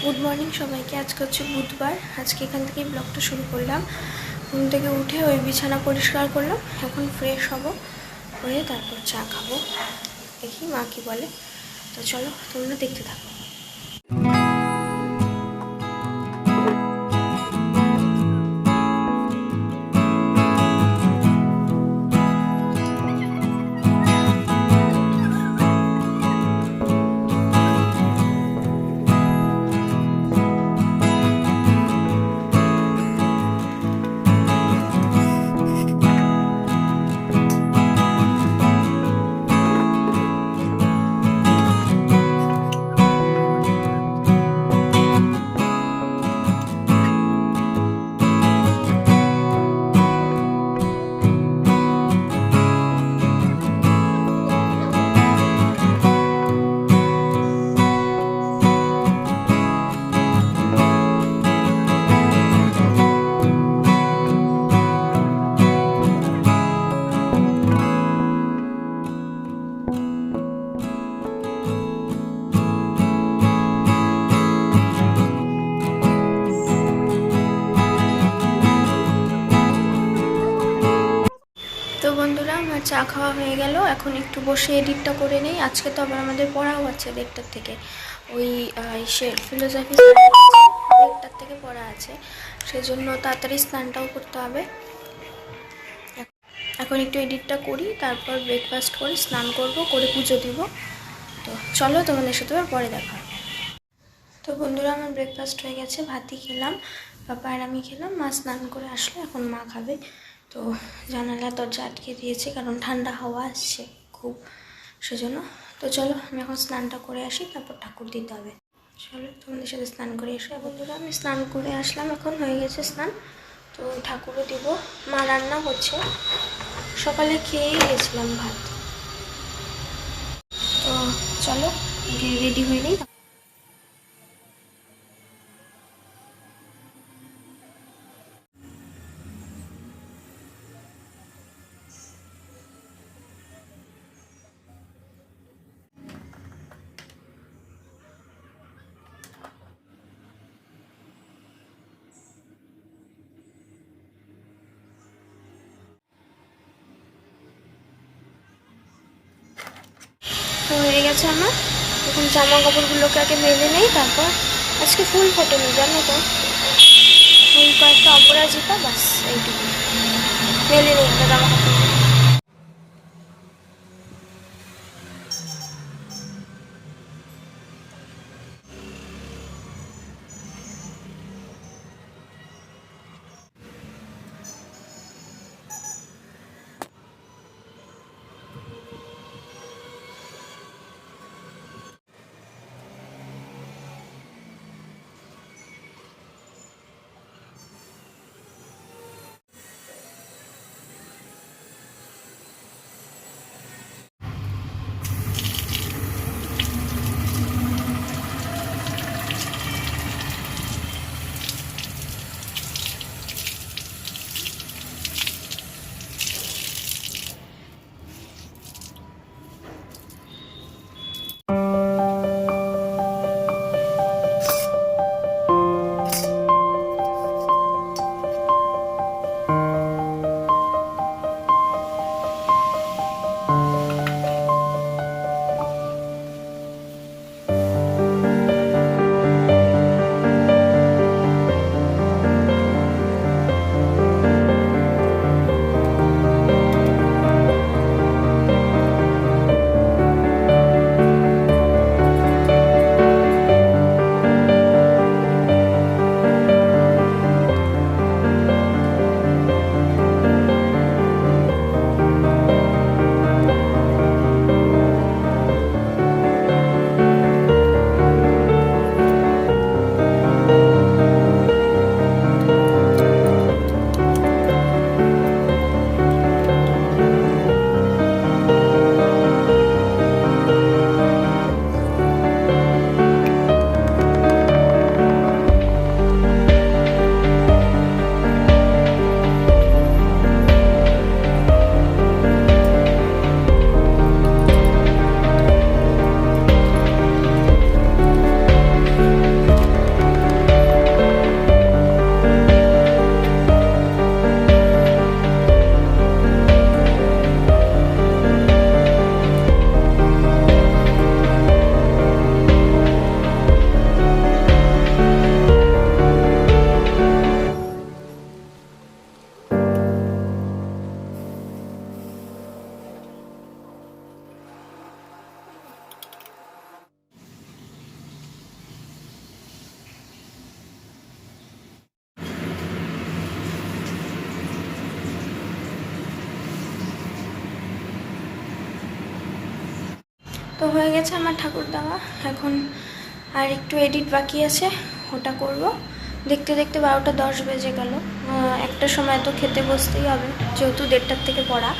Good morning সবাইকে। আজকে হচ্ছে বুধবার। আজকে এখান থেকেই ব্লগটা শুরু করলাম। ঘুম থেকে উঠে ওই বিছানা পরিষ্কার করলাম, এখন ফ্রেশ হব, হয়ে তারপর চা খাবো। দেখি মা কি বলে। তো চলো তোমরা দেখতে থাকো। তো বন্ধুরা, আমার চা খাওয়া হয়ে গেল। এখন একটু বসে এডিটটা করে নেই। আজকে তো আবার আমাদের পড়াও আছে 1:30 থেকে। ওই ফিলোসফি 1:30 থেকে পড়া আছে, সেজন্য তাড়াতাড়ি স্নানটাও করতে হবে। এখন একটু এডিটটা করি, তারপর ব্রেকফাস্ট করে স্নান করব, করে পুজো দিব। তো চলো তোমাদের সাথে পরে দেখা হবে। তো বন্ধুরা, আমার ব্রেকফাস্ট হয়ে গেছে, ভাতই খেলাম, পাপা আর আমি খেলাম। মা স্নান করে আসলো, এখন মা খাবে। তো জানালা দরজা আটকে দিয়েছে, কারণ ঠান্ডা হাওয়া আসছে খুব, সেজন্য। তো চলো আমি এখন স্নানটা করে আসি, তারপর ঠাকুর দিতে হবে। চলো তোমাদের সাথে স্নান করে এসে। বন্ধুরা, আমি স্নান করে আসলাম, এখন হয়ে গেছে স্নান। তো ঠাকুরও দিব। মা রান্না হচ্ছে, সকালে খেয়েই গেছিলাম ভাত। তো চলো রেডি হয়ে নিই। তো হয়ে গেছে আমার। এখন জামা কাপড়গুলোকে আগে মেলে নেই, তারপর আজকে ফুল ফোটেনি জানো তো, ফুল কয়েকটা অপরাজিতা, বাস এইটুকু। মেলে নেই জামা কাপড়। হয়ে গেছে আমার ঠাকুর দেওয়া, এখন আর একটু এডিট বাকি আছে, ওটা করব। দেখতে দেখতে 12টা 10 বেজে গেল। একটা সময় তো খেতে বসতেই হবে, যেহেতু 1:30টার থেকে পড়া।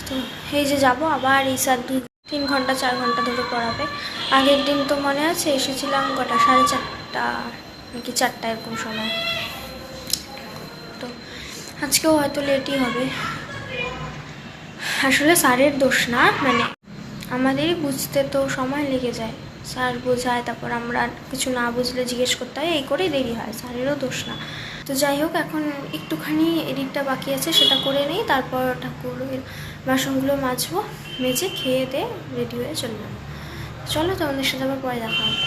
তো এই যে যাব আবার এই স্যার 2-3 ঘন্টা 4 ঘন্টা ধরে পড়াবে। আগের দিন তো মনে আছে এসেছিলাম কটা 4:30 নাকি 4টা এরকম সময়। তো আজকেও হয়তো লেটই হবে। আসলে স্যারের দোষ না, মানে আমাদেরই বুঝতে তো সময় লেগে যায়। স্যার বোঝায়, তারপর আমরা কিছু না বুঝলে জিজ্ঞেস করতে হয়, এই করেই দেরি হয়, স্যারেরও দোষ না। তো যাই হোক, এখন একটুখানি এডিটটা বাকি আছে, সেটা করে নিই, তারপর ঠাকুরের বাসনগুলো মাজবো, মেজে খেয়ে দিয়ে রেডি হয়ে চলে যাবো। চলো তোমাদের সাথে আবার পরে দেখা হবে।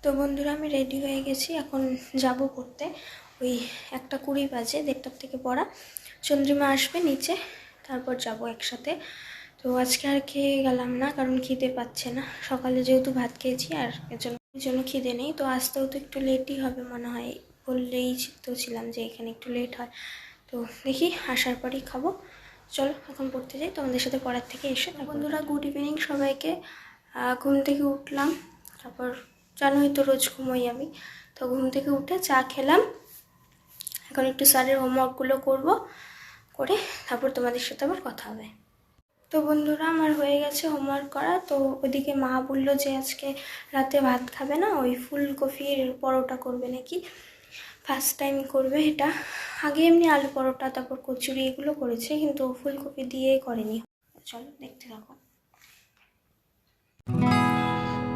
তো বন্ধুরা, আমি রেডি হয়ে গেছি, এখন যাব পড়তে। ওই 1:20 বাজে, 1:30টার থেকে পড়া। চন্দ্রিমা আসবে নিচে, তারপর যাব একসাথে। তো আজকে আর খেয়ে গেলাম না, কারণ খিদে পাচ্ছে না। সকালে যেহেতু ভাত খেয়েছি, আর এর জন্য খিদে নেই। তো আসতেও তো একটু লেটই হবে মনে হয়, বললেই তো ছিলাম যে এখানে একটু লেট হয়। তো দেখি আসার পরেই খাবো। চলো এখন পড়তে যাই, তোমাদের সাথে পড়ার থেকে এসে। বন্ধুরা, গুড ইভিনিং সবাইকে। ঘুম থেকে উঠলাম, তারপর জানোই তো রোজ ঘুমোই আমি। তো ঘুম থেকে উঠে চা খেলাম, এখন একটু স্যারের হোমওয়ার্কগুলো করব, করে তারপর তোমাদের সাথে আবার কথা হবে। তো বন্ধুরা, আমার হয়ে গেছে হোমওয়ার্ক করা। তো ওইদিকে মা বললো যে আজকে রাতে ভাত খাবে না, ওই ফুলকপির পরোটা করবে নাকি, ফার্স্ট টাইম করবে এটা। আগে এমনি আলু পরোটা, তারপর কচুরি এগুলো করেছে, কিন্তু ফুলকপি দিয়ে করেনি। চলো দেখতে থাকো।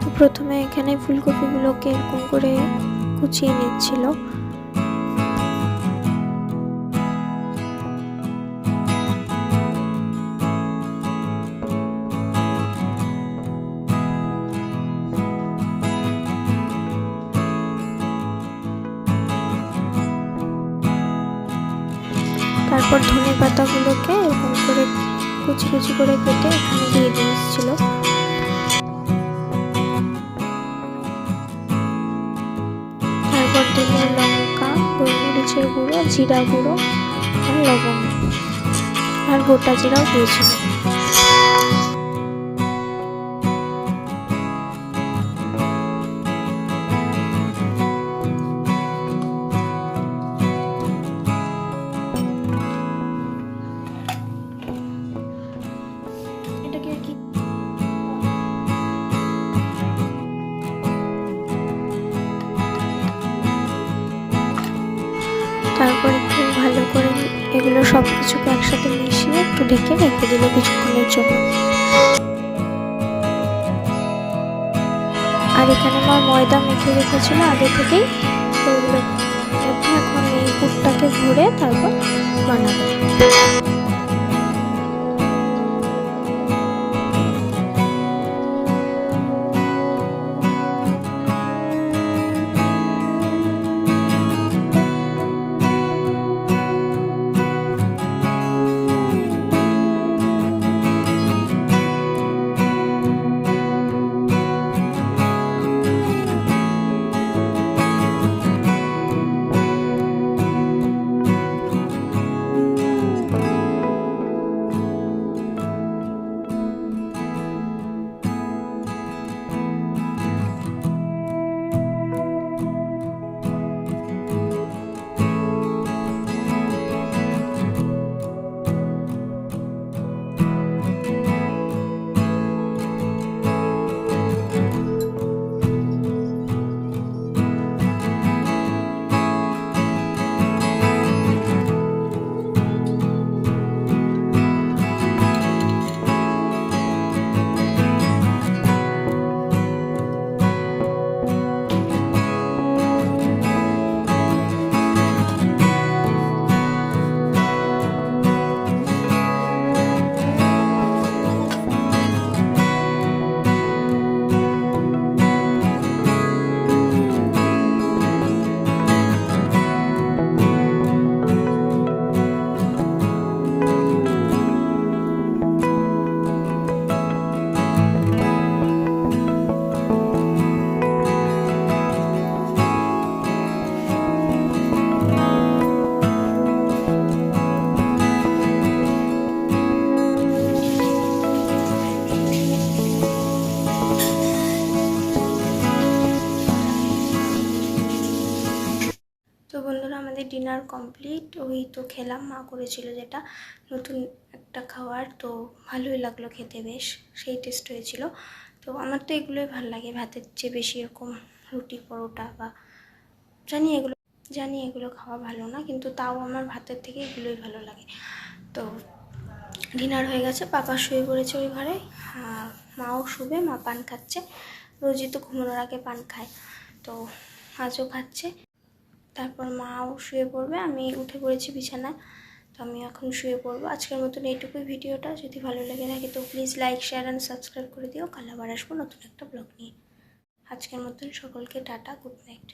তো প্রথমে এখানে ফুলকপিগুলোকে এরকম করে কুচিয়ে নিচ্ছিল। তারপর ধনে পাতাগুলোকে এরকম করে কুচি কুচি করে কেটে এখানে দিয়ে দিয়েছিল। তারপর দিল লঙ্কা, গোলমরিচের গুঁড়ো, জিরা গুঁড়ো আর লবণ, আর গোটা জিরাও দিয়েছিল। তারপর একটু ভালো করে এগুলো সব কিছুকে একসাথে মিশিয়ে একটু ঢেকে রেখে দিল কিছুক্ষণের জন্য। আর এখানে মা ময়দা মেখে রেখেছিল আগে থেকেই, তো ওগুলো এখন এই পুরটাকে ভরে তারপর বানাবো। আমাদের ডিনার কমপ্লিট। ওই তো খেলাম, মা করেছিল যেটা নতুন একটা খাবার, তো ভালোই লাগলো খেতে, বেশ সেই টেস্ট হয়েছিল। তো আমার তো এগুলোই ভালো লাগে ভাতের চেয়ে বেশি, এরকম রুটি পরোটা বা জানি এগুলো খাওয়া ভালো না, কিন্তু তাও আমার ভাতের থেকে এগুলোই ভালো লাগে। তো ডিনার হয়ে গেছে, পাপা শুয়ে পড়েছে ওই ঘরে, মাও শুবে, মা পান খাচ্ছে, রোজই তো ঘুমানোর আগে পান খায়, তো আজও খাচ্ছে। তারপর মাও শুয়ে পড়বে, আমি উঠে পড়েছি বিছানায়, তো আমি এখন শুয়ে পড়বো। আজকের মতন এইটুকুই ভিডিওটা, যদি ভালো লেগে থাকে তো please like, share and subscribe করে দিও। কাল আবার আসবো নতুন একটা ব্লগ নিয়ে। আজকের মতন সকলকে টাটা, গুড নাইট।